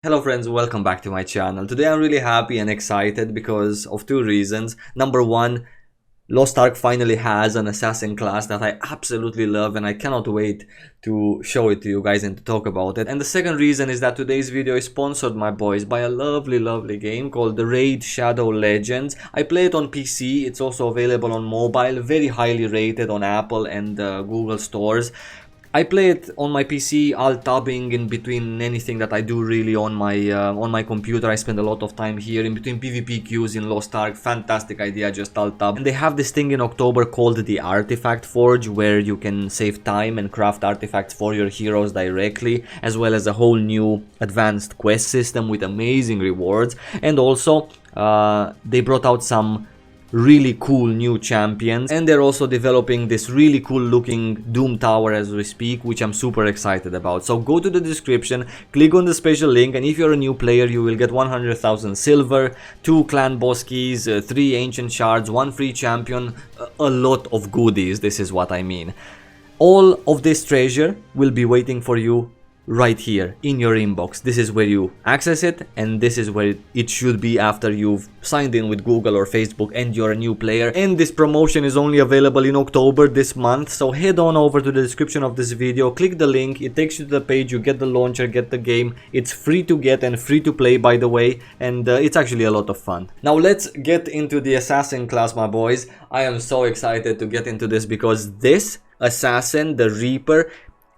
Hello friends, welcome back to my channel. Today I'm really happy and excited because of two reasons. Number one, Lost Ark finally has an assassin class that I absolutely love and I cannot wait to show it to you guys and to talk about it. And the second reason is that today's video is sponsored, my boys, by a lovely game called the Raid Shadow Legends. I play it on PC, it's also available on mobile, very highly rated on Apple and Google stores. I play it on my PC, alt-tabbing in between anything that I do really on my computer. I spend a lot of time here in between PvP queues in Lost Ark. Fantastic idea, just alt-tab. And they have this thing in October called the Artifact Forge, where you can save time and craft artifacts for your heroes directly, as well as a whole new advanced quest system with amazing rewards. And also, they brought out some really cool new champions, and they're also developing this really cool looking Doom Tower as we speak, which I'm super excited about. So go to the description, click on the special link, and if you're a new player you will get 100,000 silver, 2 clan boss keys, 3 ancient shards, 1 free champion, a lot of goodies. This is what I mean. All of this treasure will be waiting for you right here in your inbox. This is where you access it, and this is where it should be after you've signed in with Google or Facebook and you're a new player. And this promotion is only available in October this month, so head on over to the description of this video, click the link, it takes you to the page, you get the launcher, get the game. It's free to get and free to play, by the way, and it's actually a lot of fun. Now let's get into the assassin class, my boys. I am so excited to get into this because this assassin, the Reaper,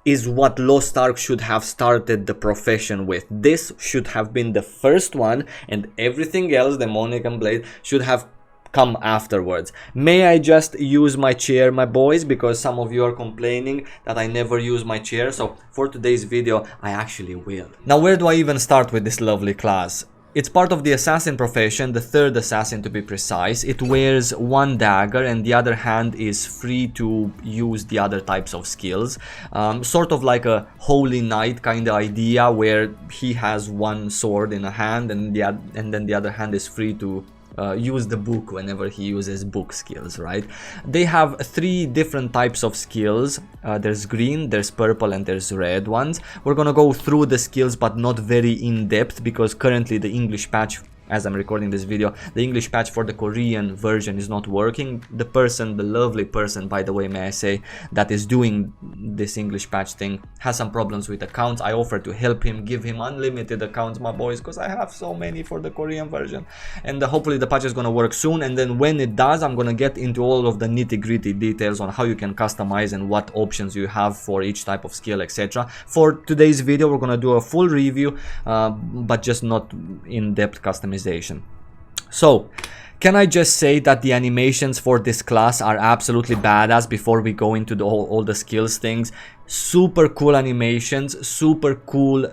is what Lost Ark should have started the profession with. This should have been the first one, and everything else, Demonic and Blade, should have come afterwards. May I just use my chair, my boys, because some of you are complaining that I never use my chair, so for today's video I actually will. Now where do I even start with this lovely class? It's part of the assassin profession, the third assassin to be precise. It wears 1 dagger and the other hand is free to use the other types of skills. Sort of like a holy knight kind of idea where he has 1 sword in a hand and then the other hand is free to use the book whenever he uses book skills, right? They have 3 different types of skills. There's green, there's purple, and there's red ones. We're gonna go through the skills, but not very in depth because currently the English patch, as I'm recording this video, the English patch for the Korean version is not working. The person, the lovely person, by the way, may I say, that is doing this English patch thing has some problems with accounts. I offered to help him, give him unlimited accounts, my boys, because I have so many for the Korean version. And hopefully the patch is gonna work soon, and then when it does, I'm gonna get into all of the nitty-gritty details on how you can customize and what options you have for each type of skill, etc. For today's video, we're gonna do a full review, but just not in-depth customization. So, can I just say that the animations for this class are absolutely badass before we go into all the skills things? Super cool animations, super cool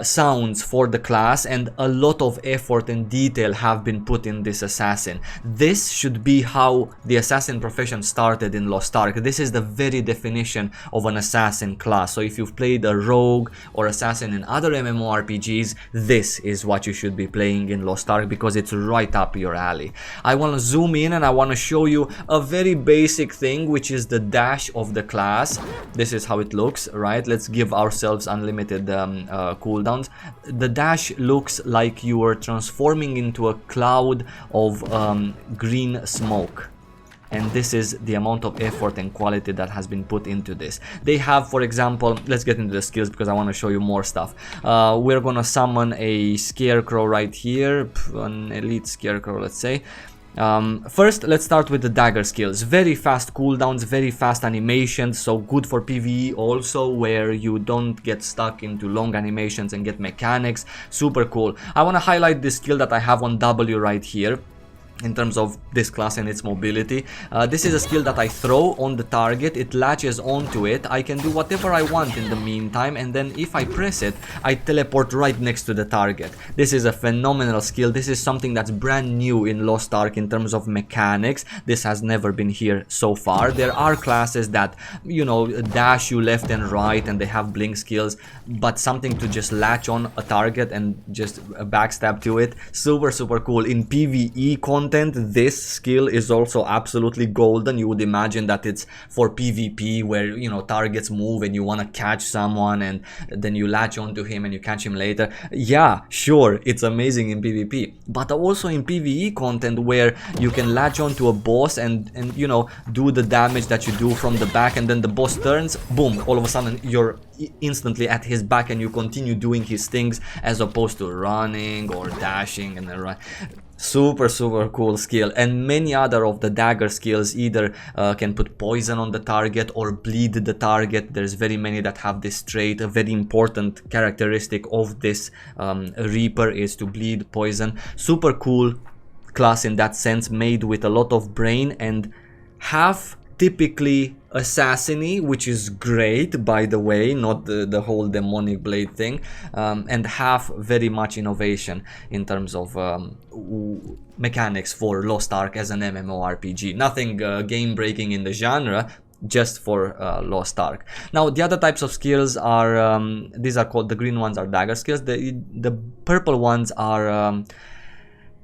sounds for the class, and a lot of effort and detail have been put in this assassin. This should be how the assassin profession started in Lost Ark. This is the very definition of an assassin class. So if you've played a rogue or assassin in other MMORPGs, this is what you should be playing in Lost Ark because it's right up your alley. I want to zoom in and I want to show you a very basic thing, which is the dash of the class. This is how it looks, right? Let's give ourselves unlimited cooldowns. The dash looks like you are transforming into a cloud of green smoke, and this is the amount of effort and quality that has been put into this. They have, for example, let's get into the skills because I want to show you more stuff. We're gonna summon a scarecrow right here, an elite scarecrow, let's say. First, let's start with the dagger skills. Very fast cooldowns, very fast animations, so good for PvE also, where you don't get stuck into long animations and get mechanics. Super cool. I want to highlight this skill that I have on W right here. In terms of this class and its mobility, this is a skill that I throw on the target, it latches onto it, I can do whatever I want in the meantime, and then if I press it, I teleport right next to the target. This is a phenomenal skill. This is something that's brand new in Lost Ark in terms of mechanics. This has never been here so far. There are classes that, you know, dash you left and right and they have blink skills, but something to just latch on a target and just backstab to it, super cool. In PvE context, content, this skill is also absolutely golden. You would imagine that it's for PvP, where, you know, targets move and you want to catch someone and then you latch onto him and you catch him later. Yeah, sure, it's amazing in PvP, but also in PvE content, where you can latch onto a boss and you know, do the damage that you do from the back, and then the boss turns, boom, all of a sudden you're instantly at his back and you continue doing his things, as opposed to running or dashing and then run. Super cool skill. And many other of the dagger skills either can put poison on the target or bleed the target. There's very many that have this trait. A very important characteristic of this Reaper is to bleed poison. Super cool class in that sense, made with a lot of brain, and half typically assassiny, which is great, by the way, not the whole demonic blade thing, and half very much innovation in terms of mechanics for Lost Ark as an MMORPG. Nothing game breaking in the genre, just for Lost Ark. Now the other types of skills are these are called, the green ones are dagger skills, the purple ones are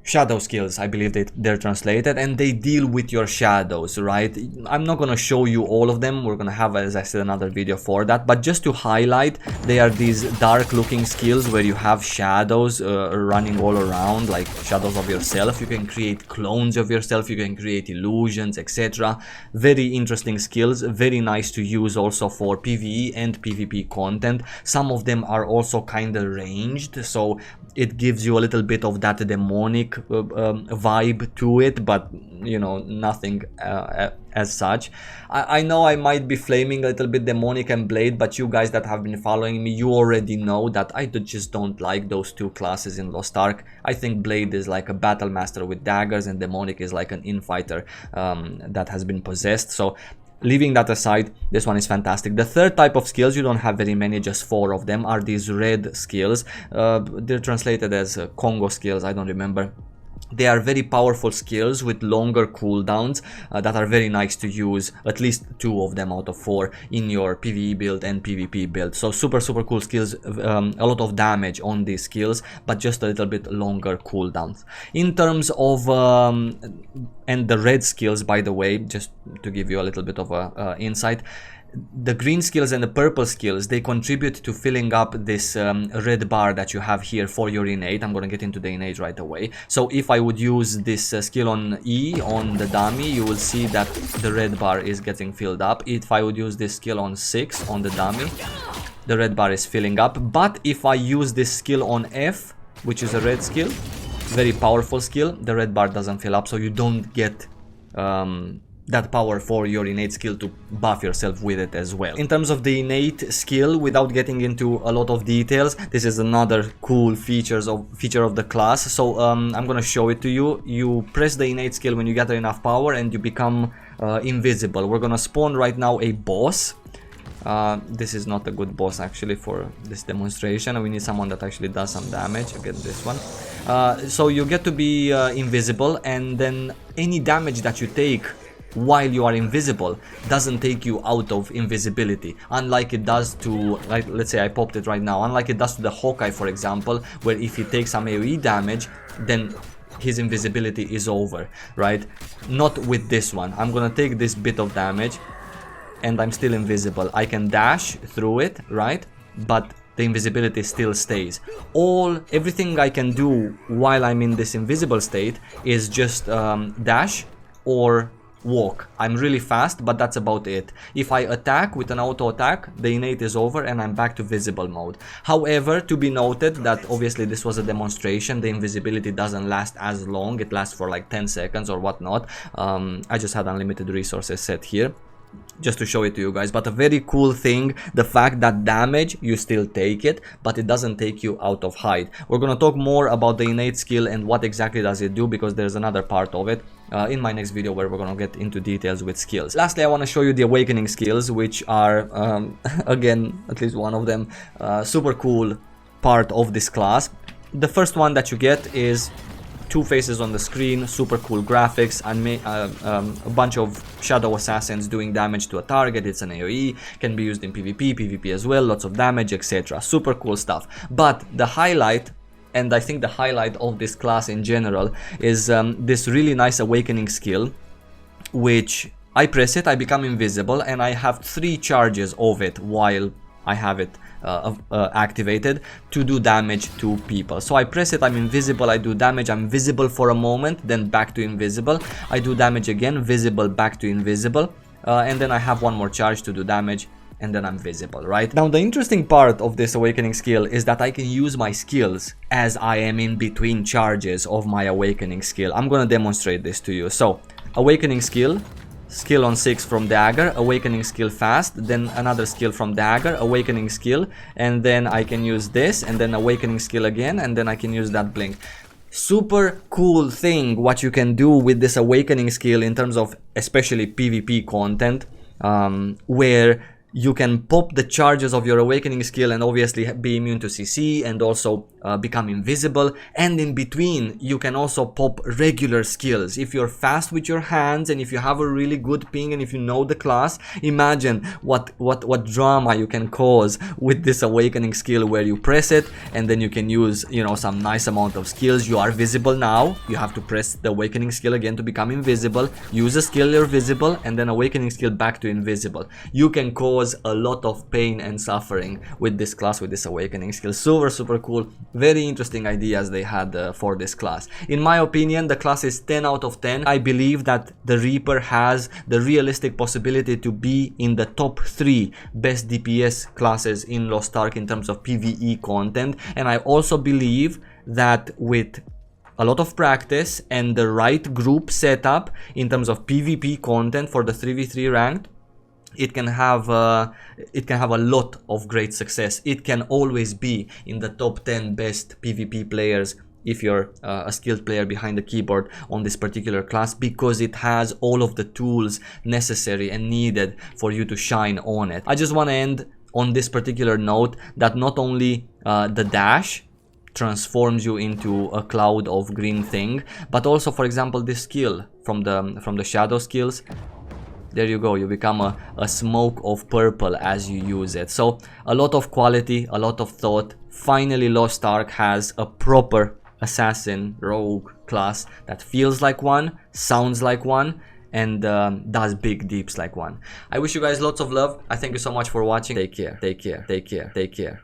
shadow skills, I believe they're translated, and they deal with your shadows, right? I'm not gonna show you all of them. We're gonna have, as I said, another video for that, but just to highlight, they are these dark looking skills where you have shadows running all around, like shadows of yourself. You can create clones of yourself, you can create illusions, etc. Very interesting skills, very nice to use also for PvE and PvP content. Some of them are also kind of ranged, so it gives you a little bit of that demonic vibe to it, but you know, nothing as such. I know I might be flaming a little bit demonic and blade, but you guys that have been following me, you already know that I just don't like those two classes in Lost Ark. I think blade is like a battle master with daggers, and demonic is like an infighter that has been possessed. So leaving that aside, this one is fantastic. The third type of skills, you don't have very many, just 4 of them, are these red skills. They're translated as Congo skills, I don't remember. They are very powerful skills with longer cooldowns that are very nice to use, at least 2 of them out of 4 in your PvE build and PvP build. So super cool skills, a lot of damage on these skills, but just a little bit longer cooldowns. In terms of and the red skills, by the way, just to give you a little bit of a insight, the green skills and the purple skills, they contribute to filling up this red bar that you have here for your innate. I'm gonna get into the innate right away. So if I would use this skill on E on the dummy, you will see that the red bar is getting filled up. If I would use this skill on 6 on the dummy, the red bar is filling up. But if I use this skill on F, which is a red skill, very powerful skill, the red bar doesn't fill up, so you don't get that power for your innate skill to buff yourself with it as well. In terms of the innate skill, without getting into a lot of details, this is another cool feature of the class. So I'm gonna show it to you. You press the innate skill when you gather enough power and you become invisible. We're gonna spawn right now a boss. This is not a good boss actually for this demonstration. We need someone that actually does some damage. Again, this one. So you get to be invisible, and then any damage that you take while you are invisible doesn't take you out of invisibility, unlike it does to, like, let's say I popped it right now, unlike it does to the Hawkeye, for example, where if he takes some AoE damage, then his invisibility is over, right? Not with this one. I'm gonna take this bit of damage and I'm still invisible. I can dash through it, right? But the invisibility still stays. Everything I can do while I'm in this invisible state is just dash or walk. I'm really fast, but that's about it. If I attack with an auto attack, the innate is over and I'm back to visible mode. However, to be noted that obviously this was a demonstration, the invisibility doesn't last as long. It lasts for like 10 seconds or whatnot. I just had unlimited resources set here just to show it to you guys. But a very cool thing, the fact that damage, you still take it, but it doesn't take you out of hide. We're gonna talk more about the innate skill and what exactly does it do, because there's another part of it in my next video where we're gonna get into details with skills. Lastly, I want to show you the awakening skills, which are again, at least one of them, super cool part of this class. The first one that you get is 2 faces on the screen, super cool graphics, and a bunch of shadow assassins doing damage to a target. It's an AoE, can be used in PvP, PvP as well, lots of damage, etc. Super cool stuff. But the highlight and I think the highlight of this class in general is this really nice awakening skill, which I press it, I become invisible, and I have 3 charges of it while I have it activated to do damage to people. So I press it, I'm invisible, I do damage, I'm visible for a moment, then back to invisible, I do damage again, visible, back to invisible, and then I have 1 more charge to do damage, and then I'm visible, right? Now the interesting part of this awakening skill is that I can use my skills as I am in between charges of my awakening skill. I'm gonna demonstrate this to you. So awakening skill, skill on 6 from dagger, awakening skill fast, then another skill from dagger, awakening skill, and then I can use this, and then awakening skill again, and then I can use that blink. Super cool thing what you can do with this awakening skill in terms of especially PvP content, where you can pop the charges of your awakening skill and obviously be immune to CC and also become invisible, and in between you can also pop regular skills. If you're fast with your hands and if you have a really good ping and if you know the class, imagine what drama you can cause with this awakening skill, where you press it and then you can use, you know, some nice amount of skills. You are visible now, you have to press the awakening skill again to become invisible, use a skill, you're visible, and then awakening skill back to invisible. You can cause a lot of pain and suffering with this class, with this awakening skill. Super cool, very interesting ideas they had for this class. In my opinion, the class is 10 out of 10. I believe that the Reaper has the realistic possibility to be in the top 3 best DPS classes in Lost Ark in terms of PvE content, and I also believe that with a lot of practice and the right group setup in terms of PvP content for the 3v3 ranked, it can have a lot of great success. It can always be in the top 10 best PvP players if you're a skilled player behind the keyboard on this particular class, because it has all of the tools necessary and needed for you to shine on it. I just want to end on this particular note that not only the dash transforms you into a cloud of green thing, but also, for example, this skill from the shadow skills. There you go, you become a smoke of purple as you use it. So a lot of quality, a lot of thought. Finally, Lost Ark has a proper assassin rogue class that feels like one, sounds like one, and does big deeps like one. I wish you guys lots of love. I thank you so much for watching. Take care, take care, take care, take care.